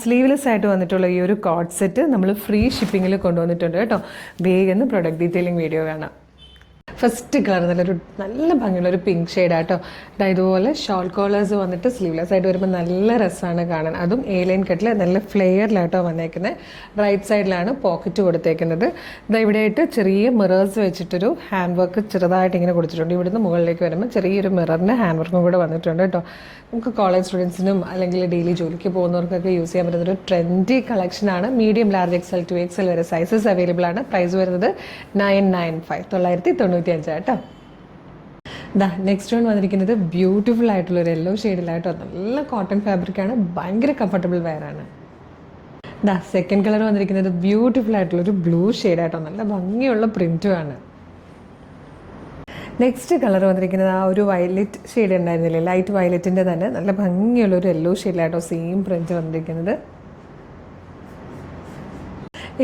Sleeveless ആയിട്ട് വന്നിട്ടുള്ള ഈ ഒരു കോഡ് സെറ്റ് നമ്മൾ ഫ്രീ ഷിപ്പിങ്ങിൽ കൊണ്ടുവന്നിട്ടുണ്ട് കേട്ടോ. വേഗം പ്രൊഡക്റ്റ് ഡീറ്റെയിലിംഗ് വീഡിയോ കാണാം. ഫസ്റ്റ് കളർ നല്ല ഭംഗിയുള്ളൊരു പിങ്ക് ഷെയ്ഡാട്ടോ. ഇതുപോലെ ഷോൾ കോളേഴ്സ് വന്നിട്ട് സ്ലീവ്ലെസ് ആയിട്ട് വരുമ്പോൾ നല്ല രസമാണ് കാണാൻ. അതും എ ലൈൻ കട്ടിൽ നല്ല ഫ്ലെയറിലാട്ടോ വന്നേക്കുന്നത്. റൈറ്റ് സൈഡിലാണ് പോക്കറ്റ് കൊടുത്തേക്കുന്നത്. ഇവിടെയായിട്ട് ചെറിയ മിറേഴ്സ് വെച്ചിട്ടൊരു ഹാൻഡ് വർക്ക് ചെറുതായിട്ട് ഇങ്ങനെ കൊടുത്തിട്ടുണ്ട്. ഇവിടുന്ന് മുകളിലേക്ക് വരുമ്പോൾ ചെറിയൊരു മിററിൻ്റെ ഹാൻഡ് വർക്കും കൂടെ വന്നിട്ടുണ്ട് കേട്ടോ. നമുക്ക് കോളേജ് സ്റ്റുഡൻസിനും അല്ലെങ്കിൽ ഡെയിലി ജോലിക്ക് പോകുന്നവർക്കൊക്കെ യൂസ് ചെയ്യാൻ പറ്റുന്നൊരു ട്രെൻഡി കളക്ഷനാണ്. മീഡിയം, ലാർജ്, എക്സൽ, 2XL വരെ സൈസസ് അവൈലബിൾ ആണ്. പ്രൈസ് വരുന്നത് 995 കേട്ടോ. നെക്സ്റ്റ് വൺ വന്നിരിക്കുന്നത് ബ്യൂട്ടിഫുൾ ആയിട്ടുള്ളൊരു യെല്ലോ ഷെയ്ഡിലായിട്ടോ. നല്ല കോട്ടൺ ഫാബ്രിക്കാണ്, ഭയങ്കര കംഫർട്ടബിൾ വെയറാണ്. സെക്കൻഡ് കളർ വന്നിരിക്കുന്നത് ബ്യൂട്ടിഫുൾ ആയിട്ടുള്ളൊരു ബ്ലൂ ഷെയ്ഡായിട്ടോ. നല്ല ഭംഗിയുള്ള പ്രിൻറ്റുമാണ്. നെക്സ്റ്റ് കളർ വന്നിരിക്കുന്നത് ആ ഒരു വയലറ്റ് ഷെയ്ഡ് ഉണ്ടായിരുന്നില്ലേ, ലൈറ്റ് വയലറ്റിൻ്റെ തന്നെ നല്ല ഭംഗിയുള്ളൊരു യെല്ലോ ഷെയ്ഡിലായിട്ടോ സെയിം പ്രിൻറ്റ് വന്നിരിക്കുന്നത്.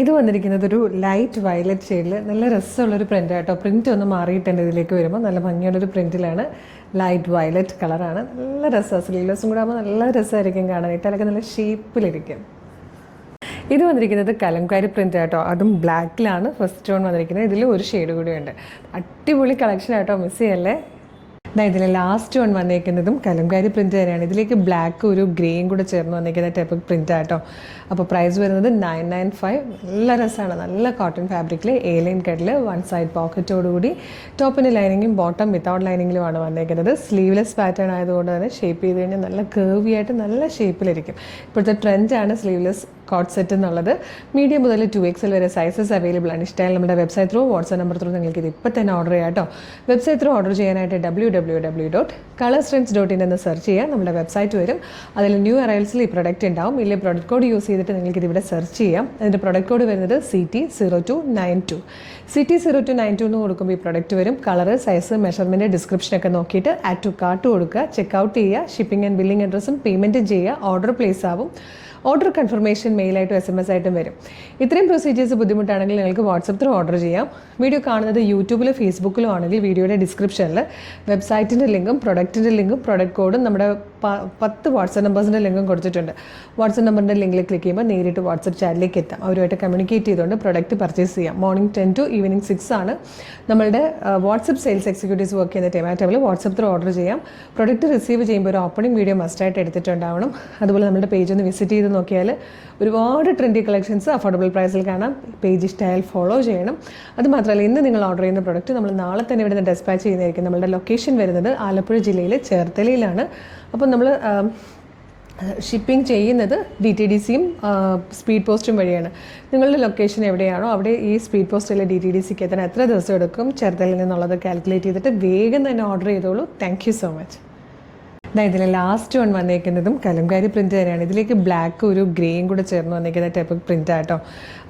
ഇത് വന്നിരിക്കുന്നത് ഒരു ലൈറ്റ് വയലറ്റ് ഷെയ്ഡിൽ നല്ല രസമുള്ളൊരു പ്രിൻ്റ് ആട്ടോ. പ്രിൻ്റ് ഒന്ന് മാറിയിട്ടുണ്ട് ഇതിലേക്ക് വരുമ്പോൾ. നല്ല ഭംഗിയുള്ളൊരു പ്രിൻറ്റിലാണ്. ലൈറ്റ് വയലറ്റ് കളറാണ്. നല്ല രസമാണ്. സ്ലീവ്ലെസ്സും കൂടെ ആകുമ്പോൾ നല്ല രസമായിരിക്കും കാണാനായിട്ട്. അതൊക്കെ നല്ല ഷേപ്പിലിരിക്കും. ഇത് വന്നിരിക്കുന്നത് കലംകാരി പ്രിൻ്റ് ആട്ടോ. അതും ബ്ലാക്കിലാണ് ഫസ്റ്റ് വൺ വന്നിരിക്കുന്നത്. ഇതിൽ ഒരു ഷെയ്ഡ് കൂടിയുണ്ട്. അടിപൊളി കളക്ഷൻ ആട്ടോ, മിസ് ചെയ്യല്ലേ. ഇതിൽ ലാസ്റ്റ് വൺ വന്നേക്കുന്നതും കലംകാരി പ്രിൻറ്റ് തന്നെയാണ്. ഇതിലേക്ക് ബ്ലാക്ക് ഒരു ഗ്രേയും കൂടെ ചേർന്ന് വന്നിരിക്കുന്ന ടൈപ്പ് പ്രിൻ്റ് ആട്ടോ. അപ്പോൾ പ്രൈസ് വരുന്നത് 995. നല്ല രസമാണ്. നല്ല കോട്ടൺ ഫാബ്രിക്കിൽ എ ലൈൻ കട്ടിൽ 1 സൈഡ് പോക്കറ്റോടുകൂടി ടോപ്പിന് ലൈനിങ്ങും ബോട്ടം വിത്തൗട്ട് ലൈനിങ്ങിലുമാണ് വന്നേക്കുന്നത്. സ്ലീവ്ലെസ് പാറ്റേൺ ആയതുകൊണ്ട് തന്നെ ഷേപ്പ് ചെയ്ത് കഴിഞ്ഞാൽ നല്ല കേർവി ആയിട്ട് നല്ല ഷേപ്പിലിരിക്കും. ഇപ്പോഴത്തെ ട്രെൻഡാണ് സ്ലീവ്ലെസ് കോട്ട് സെറ്റ് എന്നുള്ളത്. മീഡിയം മുതൽ 2XL വരെ സൈസസ് അവൈലബിൾ ആണ്. ഇഷ്ടമായാലും നമ്മുടെ website through, WhatsApp number through നിങ്ങൾക്ക് ഇത് ഇപ്പോൾ തന്നെ ഓർഡർ ചെയ്യാം കേട്ടോ. വെബ്സൈറ്റ് ത്രൂ ഓർഡർ ചെയ്യാനായിട്ട് www.colorstrends.in എന്ന് സെർച്ച് ചെയ്യുക. നമ്മുടെ വെബ്സൈറ്റ് വരും. അതിൽ ന്യൂ അറൈവൽസിൽ ഈ പ്രൊഡക്റ്റ് ഉണ്ടാവും. ഇല്ലേ പ്രൊഡക്റ്റ് കോഡ് യൂസ് ചെയ്തിട്ട് നിങ്ങൾക്ക് ഇതിവിടെ സെർച്ച് ചെയ്യാം. അതിൻ്റെ പ്രൊഡക്റ്റ് കോഡ് വരുന്നത് CT0292. CT0292 എന്ന് കൊടുക്കുമ്പോൾ ഈ പ്രൊഡക്റ്റ് വരും. കളർ, സൈസ്, മെഷർമെൻറ്റ്, ഡിസ്ക്രിപ്ഷനൊക്കെ നോക്കിയിട്ട് ആഡ് ടു കാർട്ട് കൊടുക്കുക. ചെക്കൗട്ട് ചെയ്യുക. ഷിപ്പിംഗ് ആൻഡ് ബില്ലിംഗ് അഡ്രസ്സും പേയ്മെൻറ്റും ചെയ്യുക. ഓർഡർ പ്ലേസ് ആവും. ഓർഡർ കൺഫർമേഷൻ മെയിലായിട്ടും SMS ആയിട്ടും വരും. ഇത്രയും പ്രൊസീജിയേഴ്സ് ബുദ്ധിമുട്ടാണെങ്കിൽ നിങ്ങൾക്ക് വാട്സപ്പ് ത്രൂ ഓർഡർ ചെയ്യാം. വീഡിയോ കാണുന്നത് യൂട്യൂബിലും ഫേസ്ബുക്കിലും ആണെങ്കിൽ വീഡിയോയുടെ ഡിസ്ക്രിപ്ഷനിൽ വെബ്സൈറ്റിൻ്റെ ലിങ്കും പ്രൊഡക്റ്റിൻ്റെ ലിങ്കും പ്രൊഡക്റ്റ് കോഡും നമ്മുടെ 10 വാട്സപ്പ് നമ്പേഴ്സിൻ്റെ ലിങ്കും കൊടുത്തിട്ടുണ്ട്. വാട്സപ്പ് നമ്പറിൻ്റെ ലിങ്കിൽ ക്ലിക്ക് ചെയ്യുമ്പോൾ നേരിട്ട് വാട്സപ്പ് ചാറ്റിലേക്ക് എത്താം. അവരുമായിട്ട് കമ്മ്യൂണിക്കേറ്റ് ചെയ്തുകൊണ്ട് പ്രൊഡക്റ്റ് പർച്ചേസ് ചെയ്യാം. മോർണിംഗ് 10 to ഈവനിങ് 6 ആണ് നമ്മളുടെ വാട്സപ്പ് സെയിൽസ് എക്സിക്യൂട്ടീവ്സ് വർക്ക് ചെയ്യുന്ന ടൈം. ആ ടൈമിൽ വാട്സപ്പ് ത്രൂ ഓർഡർ ചെയ്യാം. പ്രൊഡക്റ്റ് റിസീവ് ചെയ്യുമ്പോൾ ഒരു ഓപ്പണിംഗ് വീഡിയോ മസ്റ്റായിട്ട് എടുത്തിട്ടുണ്ടാവണം. അതുപോലെ നമ്മുടെ പേജ് ഒന്ന് വിസിറ്റ് ചെയ്ത് നോക്കിയാൽ ഒരുപാട് ട്രെൻഡി കളക്ഷൻസ് അഫോർഡബിൾ പ്രൈസിൽ കാണാം. പേജ് ഇഷ്ടമായാൽ ഫോളോ ചെയ്യണം. അതുമാത്രമല്ല, ഇന്ന് നിങ്ങൾ ഓർഡർ ചെയ്യുന്ന പ്രൊഡക്റ്റ് നമ്മൾ നാളെ തന്നെ ഇവിടുന്ന് ഡെസ്പാച്ച് ചെയ്യുന്നതായിരിക്കും. നമ്മുടെ ലൊക്കേഷൻ വരുന്നത് ആലപ്പുഴ ജില്ലയിലെ ചേർത്തലയിലാണ്. അപ്പോൾ നമ്മൾ ഷിപ്പിംഗ് ചെയ്യുന്നത് DTDCയും സ്പീഡ് പോസ്റ്റും വഴിയാണ്. നിങ്ങളുടെ ലൊക്കേഷൻ എവിടെയാണോ അവിടെ ഈ സ്പീഡ് പോസ്റ്റിലെ DTDCക്ക് എത്താൻ എത്ര ദിവസം എടുക്കും ചേർത്തലയിൽ നിന്നുള്ളത് കാൽക്കുലേറ്റ് ചെയ്തിട്ട് വേഗം തന്നെ ഓർഡർ ചെയ്തോളൂ. Thank you so much. ഇതിൽ ലാസ്റ്റ് വൺ വന്നേക്കുന്നതും കലംകാരി പ്രിൻറ്റ് തന്നെയാണ്. ഇതിലേക്ക് ബ്ലാക്ക് ഒരു ഗ്രേയും കൂടെ ചേർന്ന് വന്നേക്കുന്ന ടൈപ്പ് പ്രിൻ്റ് ആട്ടോ.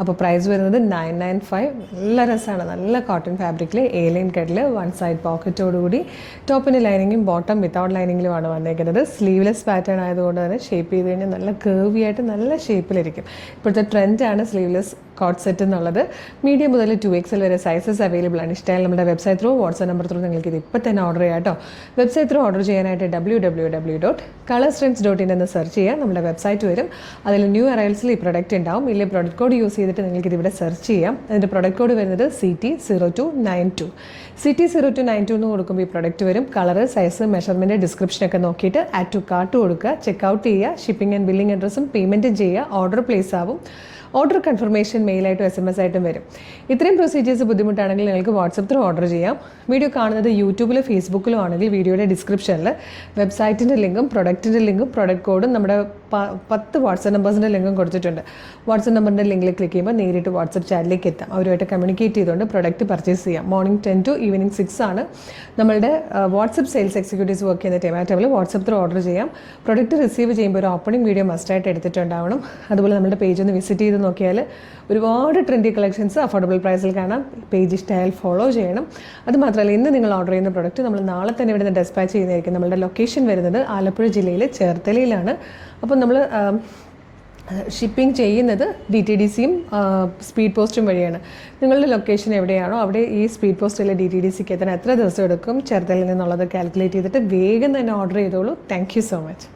അപ്പോൾ പ്രൈസ് വരുന്നത് 995. നല്ല രസമാണ്. നല്ല കോട്ടൺ ഫാബ്രിക്കിൽ എ ലൈൻ കട്ടിൽ 1 സൈഡ് പോക്കറ്റോടുകൂടി ടോപ്പിന് ലൈനിങ്ങും ബോട്ടം വിത്തൗട്ട് ലൈനിങ്ങിലുമാണ് വന്നേക്കുന്നത്. സ്ലീവ്ലെസ് പാറ്റേൺ ആയതുകൊണ്ട് തന്നെ ഷേപ്പ് ചെയ്ത് കഴിഞ്ഞാൽ നല്ല കേർവി ആയിട്ട് നല്ല ഷേപ്പിലിരിക്കും. ഇപ്പോഴത്തെ ട്രെൻഡാണ് സ്ലീവ്ലെസ് കോട്ട് സെറ്റ് എന്നുള്ളത്. മീഡിയം മുതൽ 2XL വരെ സൈസസ് അവൈലബിൾ ആണ്. ഇഷ്ടമായാലും നമ്മുടെ website through, WhatsApp number through നിങ്ങൾക്ക് ഇത് ഇപ്പോൾ തന്നെ ഓർഡർ ചെയ്യാം കേട്ടോ. വെബ്സൈറ്റ് ത്രൂ ഓർഡർ ചെയ്യാനായിട്ട് www.colorstrends.in എന്ന് സെർച്ച് ചെയ്യുക. നമ്മുടെ വെബ്സൈറ്റ് വരും. അതിൽ ന്യൂ അറൈവൽസിൽ ഈ പ്രൊഡക്റ്റ് ഉണ്ടാവും. ഇല്ലേ പ്രൊഡക്റ്റ് കോഡ് യൂസ് ചെയ്തിട്ട് നിങ്ങൾക്ക് ഇതിവിടെ സെർച്ച് ചെയ്യാം. അതിൻ്റെ പ്രൊഡക്റ്റ് കോഡ് വരുന്നത് CT0292. CT0292 എന്ന് കൊടുക്കുമ്പോൾ ഈ പ്രൊഡക്റ്റ് വരും. കളർ, സൈസ്, മെഷർമെൻറ്റ്, ഡിസ്ക്രിപ്ഷനൊക്കെ നോക്കിയിട്ട് ആഡ് ടു കാർട്ട് കൊടുക്കുക. ചെക്കൗട്ട് ചെയ്യുക. ഷിപ്പിംഗ് ആൻഡ് ബില്ലിംഗ് അഡ്രസ്സും പേയ്മെൻറ്റും ചെയ്യുക. ഓർഡർ പ്ലേസ് ആവും. ഓർഡർ കൺഫർമേഷൻ മെയിലായിട്ടും SMS ആയിട്ടും വരും. ഇത്രയും പ്രൊസീജിയേഴ്സ് ബുദ്ധിമുട്ടാണെങ്കിൽ നിങ്ങൾക്ക് വാട്സപ്പ് ത്രൂ ഓർഡർ ചെയ്യാം. വീഡിയോ കാണുന്നത് യൂട്യൂബിലും ഫേസ്ബുക്കിലും ആണെങ്കിൽ വീഡിയോയുടെ ഡിസ്ക്രിപ്ഷനിൽ വെബ്സൈറ്റിൻ്റെ ലിങ്കും പ്രൊഡക്റ്റിൻ്റെ ലിങ്കും പ്രൊഡക്റ്റ് കോഡും നമ്മുടെ 10 വാട്സപ്പ് നമ്പേഴ്സിൻ്റെ ലിങ്കും കൊടുത്തിട്ടുണ്ട്. വാട്സപ്പ് നമ്പറിൻ്റെ ലിങ്കിൽ ക്ലിക്ക് ചെയ്യുമ്പോൾ നേരിട്ട് വാട്സപ്പ് ചാറ്റിലേക്ക് എത്താം. അവരുമായിട്ട് കമ്മ്യൂണിക്കേറ്റ് ചെയ്തുകൊണ്ട് പ്രൊഡക്റ്റ് പർച്ചേസ് ചെയ്യാം. മോർണിംഗ് 10 to ഈവനിങ് 6 ആണ് നമ്മളുടെ വാട്സപ്പ് സെയിൽസ് എക്സിക്യൂട്ടീവ്സ് വർക്ക് ചെയ്യുന്ന ടൈം. ആ ടൈമിൽ വാട്സപ്പ് ത്രൂ ഓർഡർ ചെയ്യാം. പ്രൊഡക്റ്റ് റിസീവ് ചെയ്യുമ്പോൾ ഒരു ഓപ്പണിംഗ് വീഡിയോ മസ്റ്റായിട്ട് എടുത്തിട്ടുണ്ടാവണം. അതുപോലെ നമ്മുടെ പേജ് ഒന്ന് വിസിറ്റ് ചെയ്ത് നോക്കിയാൽ ഒരുപാട് ട്രെൻഡി കളക്ഷൻസ് അഫോർഡബിൾ പ്രൈസിൽ കാണാം. പേജ് ഇഷ്ടമായാൽ ഫോളോ ചെയ്യണം. അതുമാത്രമല്ല, ഇന്ന് നിങ്ങൾ ഓർഡർ ചെയ്യുന്ന പ്രൊഡക്റ്റ് നമ്മൾ നാളെ തന്നെ ഇവിടുന്ന് ഡെസ്പാച്ച് ചെയ്യുന്നതായിരിക്കും. നമ്മുടെ ലൊക്കേഷൻ വരുന്നത് ആലപ്പുഴ ജില്ലയിലെ ചേർത്തലയിലാണ്. അപ്പോൾ നമ്മൾ ഷിപ്പിംഗ് ചെയ്യുന്നത് DTDCയും സ്പീഡ് പോസ്റ്റും വഴിയാണ്. നിങ്ങളുടെ ലൊക്കേഷൻ എവിടെയാണോ അവിടെ ഈ സ്പീഡ് പോസ്റ്റിലെ DTDCക്ക് എത്താൻ എത്ര ദിവസം എടുക്കും ചേർത്തലയിൽ നിന്നുള്ളത് കാൽക്കുലേറ്റ് ചെയ്തിട്ട് വേഗം തന്നെ ഓർഡർ ചെയ്തോളൂ. Thank you so much.